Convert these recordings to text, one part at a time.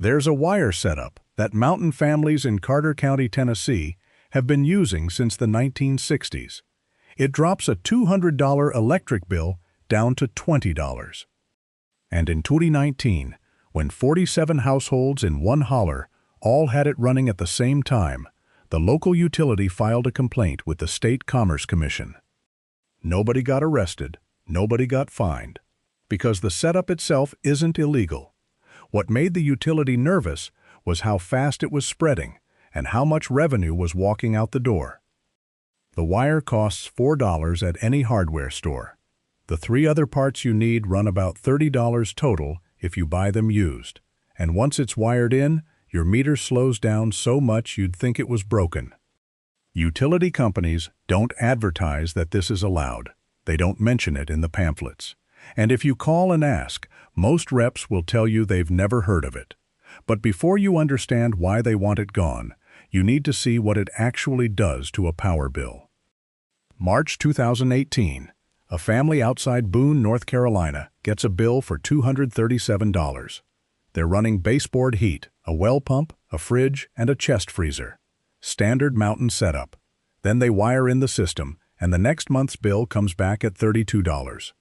There's a wire setup that mountain families in Carter County, Tennessee, have been using since the 1960s. It drops a $200 electric bill down to $20. And in 2019, when 47 households in one holler all had it running at the same time, the local utility filed a complaint with the State Commerce Commission. Nobody got arrested, nobody got fined, because the setup itself isn't illegal. What made the utility nervous was how fast it was spreading and how much revenue was walking out the door. The wire costs $4 at any hardware store. The 3 other parts you need run about $30 total if you buy them used, and once it's wired in, your meter slows down so much you'd think it was broken. Utility companies don't advertise that this is allowed. They don't mention it in the pamphlets. And if you call and ask, most reps will tell you they've never heard of it. But before you understand why they want it gone, you need to see what it actually does to a power bill. March 2018, a family outside Boone, North Carolina, gets a bill for $237. They're running baseboard heat, a well pump, a fridge, and a chest freezer. Standard mountain setup. Then they wire in the system, and the next month's bill comes back at $32.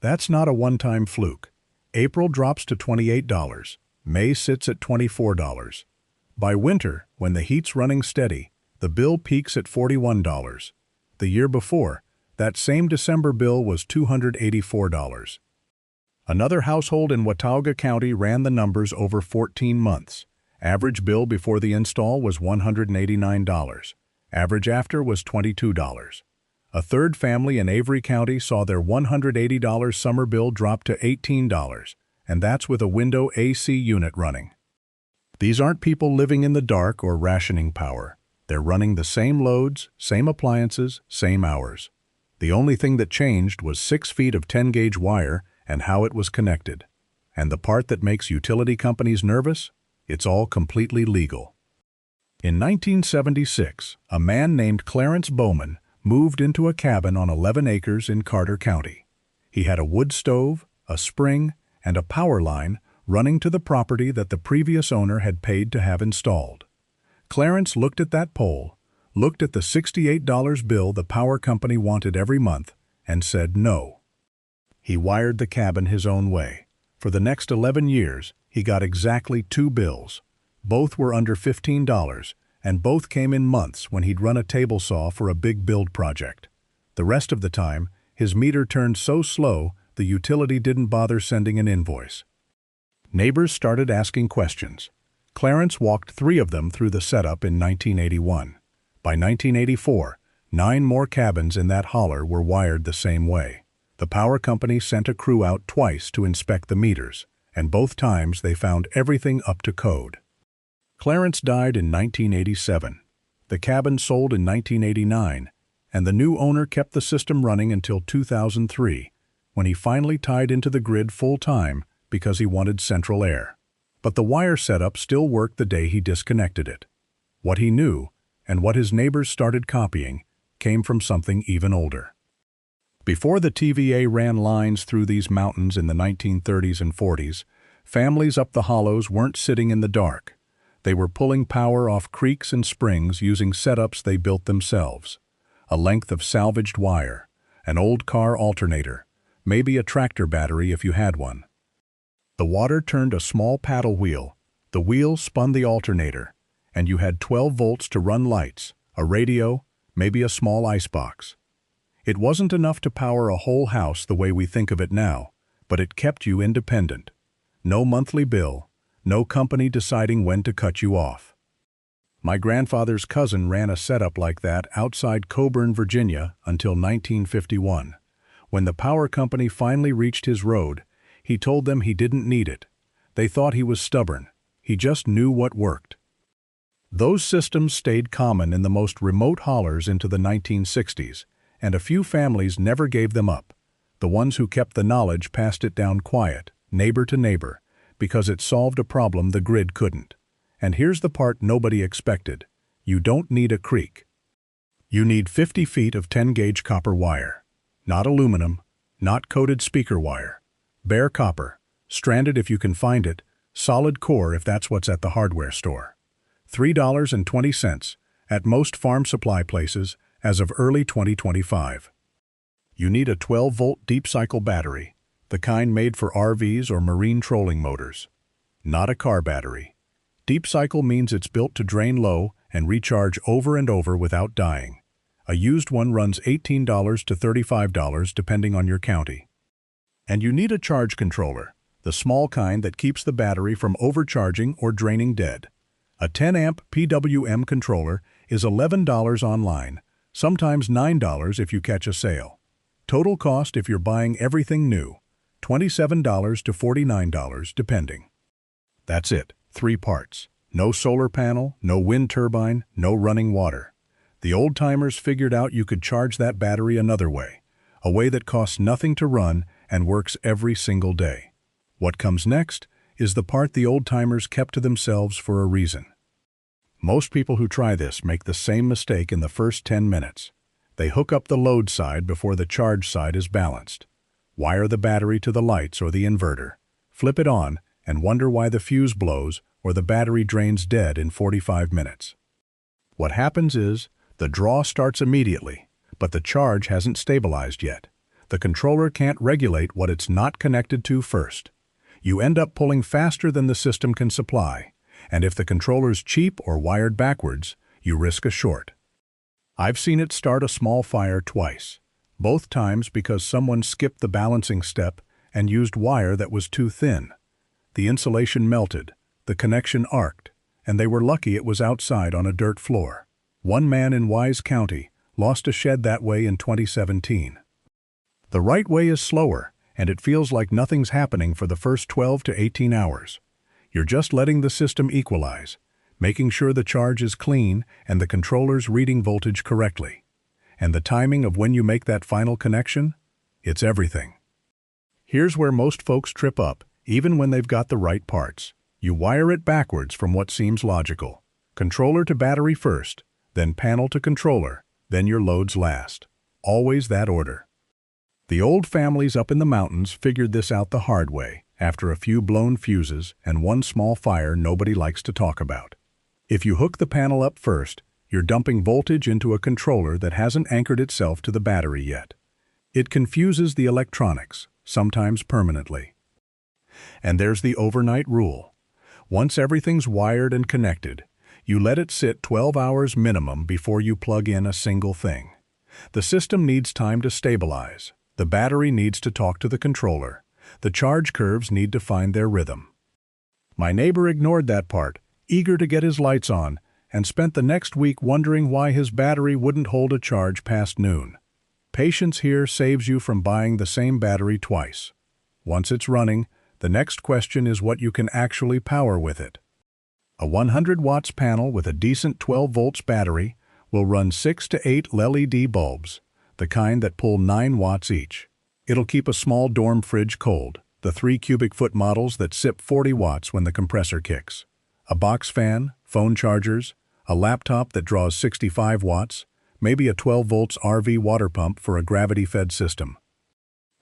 That's not a one-time fluke. April drops to $28. May sits at $24. By winter, when the heat's running steady, the bill peaks at $41. The year before, that same December bill was $284. Another household in Watauga County ran the numbers over 14 months. Average bill before the install was $189. Average after was $22. A third family in Avery County saw their $180 summer bill drop to $18, and that's with a window AC unit running. These aren't people living in the dark or rationing power. They're running the same loads, same appliances, same hours. The only thing that changed was 6 feet of 10-gauge wire and how it was connected. And the part that makes utility companies nervous? It's all completely legal. In 1976, a man named Clarence Bowman moved into a cabin on 11 acres in Carter County. He had a wood stove, a spring, and a power line running to the property that the previous owner had paid to have installed. Clarence looked at that pole, looked at the $68 bill the power company wanted every month, and said no. He wired the cabin his own way. For the next 11 years, he got exactly 2 bills. Both were under $15, and both came in months when he'd run a table saw for a big build project. The rest of the time, his meter turned so slow the utility didn't bother sending an invoice. Neighbors started asking questions. Clarence walked 3 of them through the setup in 1981. By 1984, 9 more cabins in that holler were wired the same way. The power company sent a crew out twice to inspect the meters, and both times they found everything up to code. Clarence died in 1987. The cabin sold in 1989, and the new owner kept the system running until 2003, when he finally tied into the grid full-time because he wanted central air. But the wire setup still worked the day he disconnected it. What he knew, and what his neighbors started copying, came from something even older. Before the TVA ran lines through these mountains in the 1930s and 40s, families up the hollows weren't sitting in the dark. They were pulling power off creeks and springs using setups they built themselves. A length of salvaged wire, an old car alternator, maybe a tractor battery if you had one. The water turned a small paddle wheel, the wheel spun the alternator, and you had 12 volts to run lights, a radio, maybe a small icebox. It wasn't enough to power a whole house the way we think of it now, but it kept you independent. No monthly bill, no company deciding when to cut you off. My grandfather's cousin ran a setup like that outside Coburn, Virginia, until 1951. When the power company finally reached his road, he told them he didn't need it. They thought he was stubborn. He just knew what worked. Those systems stayed common in the most remote hollers into the 1960s, and a few families never gave them up. The ones who kept the knowledge passed it down quiet, neighbor to neighbor, because it solved a problem the grid couldn't. And here's the part nobody expected. You don't need a creek. You need 50 feet of 10-gauge copper wire. Not aluminum, not coated speaker wire. Bare copper, stranded if you can find it, Solid core if that's what's at the hardware store. $3.20 at most farm supply places as of early 2025. You need a 12-volt deep cycle battery, the kind made for RVs or marine trolling motors. Not a car battery. Deep cycle means it's built to drain low and recharge over and over without dying. A used one runs $18 to $35 depending on your county. And you need a charge controller, the small kind that keeps the battery from overcharging or draining dead. A 10-amp PWM controller is $11 online, sometimes $9 if you catch a sale. Total cost if you're buying everything new, $27 to $49 depending. That's it, 3 parts. No solar panel, no wind turbine, no running water. The old-timers figured out you could charge that battery another way, a way that costs nothing to run and works every single day. What comes next is the part the old-timers kept to themselves for a reason. Most people who try this make the same mistake in the first 10 minutes. They hook up the load side before the charge side is balanced. Wire the battery to the lights or the inverter. Flip it on and wonder why the fuse blows or the battery drains dead in 45 minutes. What happens is, the draw starts immediately, but the charge hasn't stabilized yet. The controller can't regulate what it's not connected to first. You end up pulling faster than the system can supply, and if the controller's cheap or wired backwards, you risk a short. I've seen it start a small fire twice, both times because someone skipped the balancing step and used wire that was too thin. The insulation melted, the connection arced, and they were lucky it was outside on a dirt floor. One man in Wise County lost a shed that way in 2017. The right way is slower, and it feels like nothing's happening for the first 12 to 18 hours. You're just letting the system equalize, making sure the charge is clean and the controller's reading voltage correctly. And the timing of when you make that final connection? It's everything. Here's where most folks trip up, even when they've got the right parts. You wire it backwards from what seems logical. Controller to battery first, then panel to controller, then your loads last. Always that order. The old families up in the mountains figured this out the hard way, after a few blown fuses and one small fire nobody likes to talk about. If you hook the panel up first, you're dumping voltage into a controller that hasn't anchored itself to the battery yet. It confuses the electronics, sometimes permanently. And there's the overnight rule. Once everything's wired and connected, you let it sit 12 hours minimum before you plug in a single thing. The system needs time to stabilize. The battery needs to talk to the controller. The charge curves need to find their rhythm. My neighbor ignored that part, eager to get his lights on, and spent the next week wondering why his battery wouldn't hold a charge past noon. Patience here saves you from buying the same battery twice. Once it's running, the next question is what you can actually power with it. A 100 watts panel with a decent 12 volts battery will run 6 to 8 LED bulbs, the kind that pull 9 watts each. It'll keep a small dorm fridge cold, the 3 cubic foot models that sip 40 watts when the compressor kicks. A box fan, phone chargers, a laptop that draws 65 watts, maybe a 12 volts RV water pump for a gravity-fed system.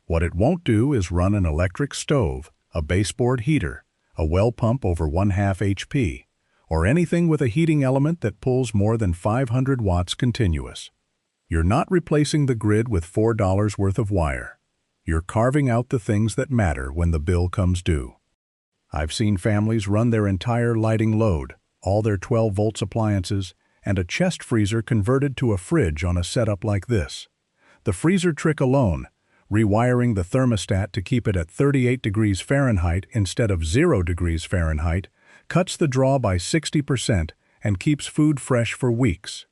What it won't do is run an electric stove, a baseboard heater, a well pump over 1/2 HP, or anything with a heating element that pulls more than 500 watts continuous. You're not replacing the grid with $4 worth of wire. You're carving out the things that matter when the bill comes due. I've seen families run their entire lighting load, all their 12 volts appliances, and a chest freezer converted to a fridge on a setup like this. The freezer trick alone, rewiring the thermostat to keep it at 38 degrees Fahrenheit instead of 0 degrees Fahrenheit, cuts the draw by 60% and keeps food fresh for weeks.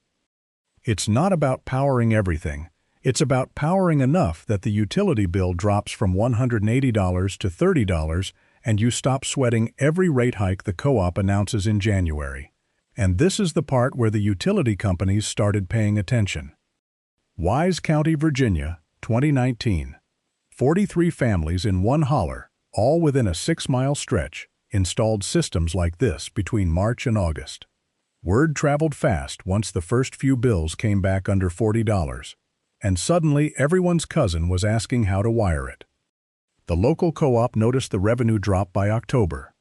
It's not about powering everything. It's about powering enough that the utility bill drops from $180 to $30 and you stop sweating every rate hike the co-op announces in January. And this is the part where the utility companies started paying attention. Wise County, Virginia, 2019. 43 families in one holler, all within a 6-mile stretch, installed systems like this between March and August. Word traveled fast once the first few bills came back under $40, and suddenly everyone's cousin was asking how to wire it. The local co-op noticed the revenue drop by October.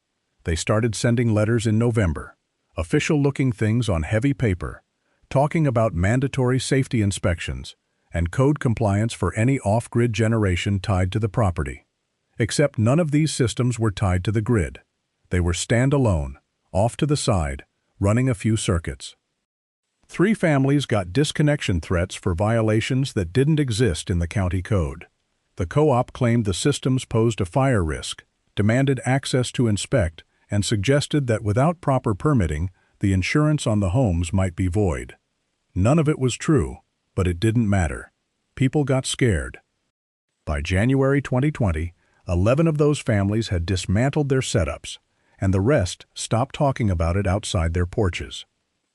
They started sending letters in November, official-looking things on heavy paper, talking about mandatory safety inspections and code compliance for any off-grid generation tied to the property. Except none of these systems were tied to the grid. They were standalone, off to the side, running a few circuits. 3 families got disconnection threats for violations that didn't exist in the county code. The co-op claimed the systems posed a fire risk, demanded access to inspect, and suggested that without proper permitting, the insurance on the homes might be void. None of it was true, but it didn't matter. People got scared. By January 2020, 11 of those families had dismantled their setups, and the rest stopped talking about it outside their porches.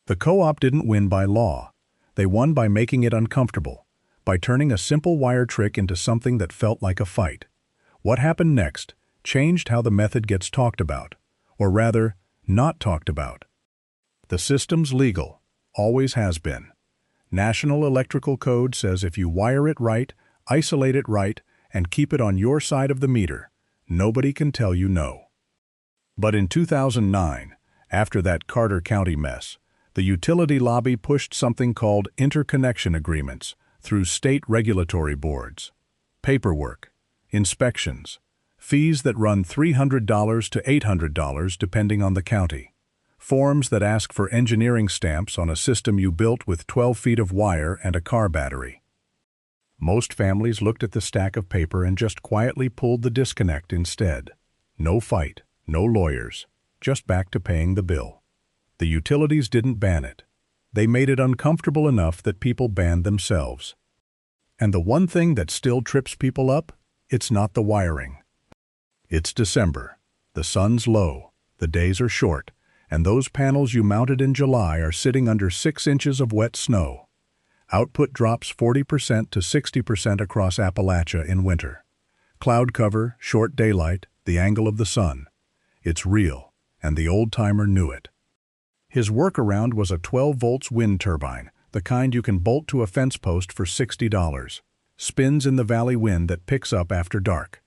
The co-op didn't win by law. They won by making it uncomfortable, by turning a simple wire trick into something that felt like a fight. What happened next changed how the method gets talked about, or rather, not talked about. The system's legal, always has been. National Electrical Code says if you wire it right, isolate it right, and keep it on your side of the meter, nobody can tell you no. But in 2009, after that Carter County mess, the utility lobby pushed something called interconnection agreements through state regulatory boards. Paperwork, inspections, fees that run $300 to $800 depending on the county, forms that ask for engineering stamps on a system you built with 12 feet of wire and a car battery. Most families looked at the stack of paper and just quietly pulled the disconnect instead. No fight, no lawyers, just back to paying the bill. The utilities didn't ban it. They made it uncomfortable enough that people banned themselves. And the one thing that still trips people up, it's not the wiring. It's December. The sun's low, the days are short, and those panels you mounted in July are sitting under 6 inches of wet snow. Output drops 40% to 60% across Appalachia in winter. Cloud cover, short daylight, the angle of the sun. It's real, and the old-timer knew it. His workaround was a 12 volts wind turbine, the kind you can bolt to a fence post for $60. Spins in the valley wind that picks up after dark.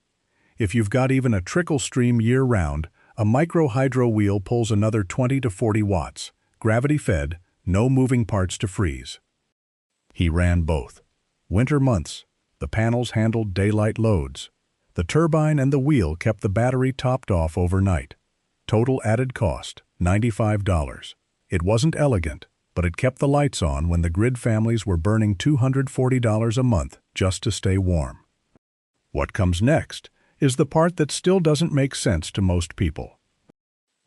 If you've got even a trickle stream year-round, a micro-hydro wheel pulls another 20 to 40 watts, gravity-fed, no moving parts to freeze. He ran both. Winter months, the panels handled daylight loads. The turbine and the wheel kept the battery topped off overnight. Total added cost, $95. It wasn't elegant, but it kept the lights on when the grid families were burning $240 a month just to stay warm. What comes next is the part that still doesn't make sense to most people.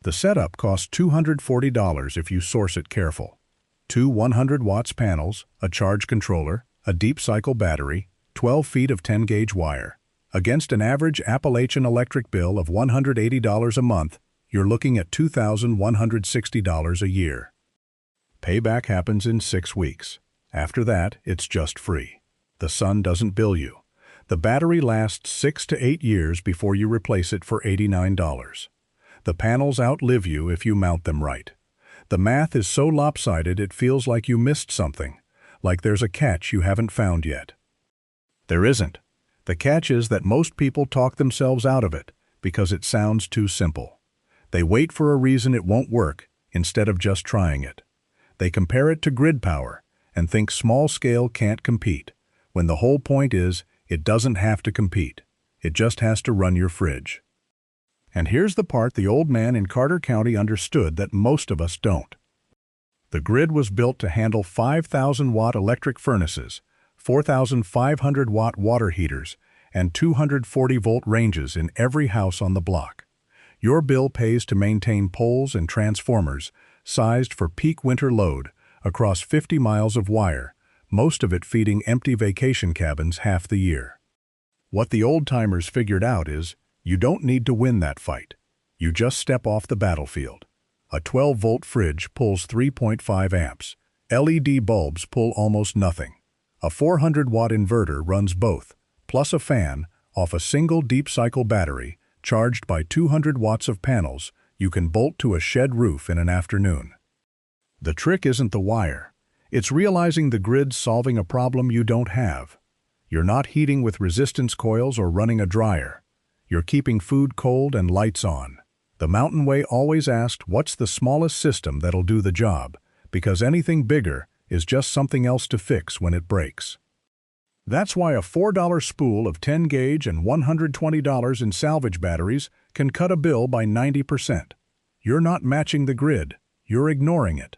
The setup costs $240 if you source it careful. 2 100 watts panels, a charge controller, a deep cycle battery, 12 feet of 10-gauge wire. Against an average Appalachian electric bill of $180 a month, you're looking at $2,160 a year. Payback happens in 6 weeks. After that, it's just free. The sun doesn't bill you. The battery lasts 6 to 8 years before you replace it for $89. The panels outlive you if you mount them right. The math is so lopsided it feels like you missed something, like there's a catch you haven't found yet. There isn't. The catch is that most people talk themselves out of it because it sounds too simple. They wait for a reason it won't work instead of just trying it. They compare it to grid power and think small scale can't compete, when the whole point is it doesn't have to compete. It just has to run your fridge. And here's the part the old man in Carter County understood that most of us don't. The grid was built to handle 5,000-watt electric furnaces, 4,500-watt water heaters, and 240-volt ranges in every house on the block. Your bill pays to maintain poles and transformers sized for peak winter load across 50 miles of wire, most of it feeding empty vacation cabins half the year. What the old-timers figured out is, you don't need to win that fight. You just step off the battlefield. A 12-volt fridge pulls 3.5 amps. LED bulbs pull almost nothing. A 400-watt inverter runs both, plus a fan, off a single deep-cycle battery, charged by 200 watts of panels you can bolt to a shed roof in an afternoon. The trick isn't the wire. It's realizing the grid's solving a problem you don't have. You're not heating with resistance coils or running a dryer. You're keeping food cold and lights on. The Mountain Way always asked what's the smallest system that'll do the job, because anything bigger is just something else to fix when it breaks. That's why a $4 spool of 10-gauge and $120 in salvage batteries can cut a bill by 90%. You're not matching the grid, you're ignoring it.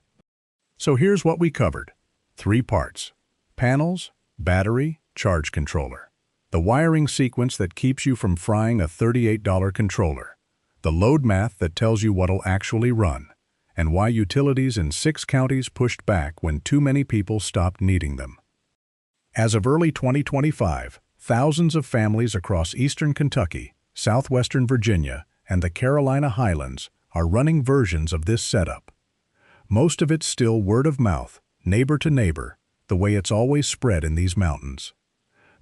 So here's what we covered. 3 parts: panels, battery, charge controller. The wiring sequence that keeps you from frying a $38 controller. The load math that tells you what'll actually run. And why utilities in 6 counties pushed back when too many people stopped needing them. As of early 2025, thousands of families across eastern Kentucky, southwestern Virginia, and the Carolina highlands are running versions of this setup. Most of it's still word of mouth, neighbor to neighbor, the way it's always spread in these mountains.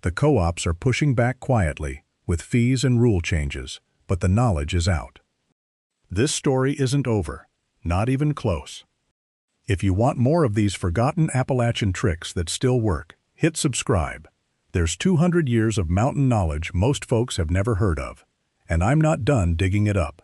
The co-ops are pushing back quietly, with fees and rule changes, but the knowledge is out. This story isn't over, not even close. If you want more of these forgotten Appalachian tricks that still work, hit subscribe. There's 200 years of mountain knowledge most folks have never heard of, and I'm not done digging it up.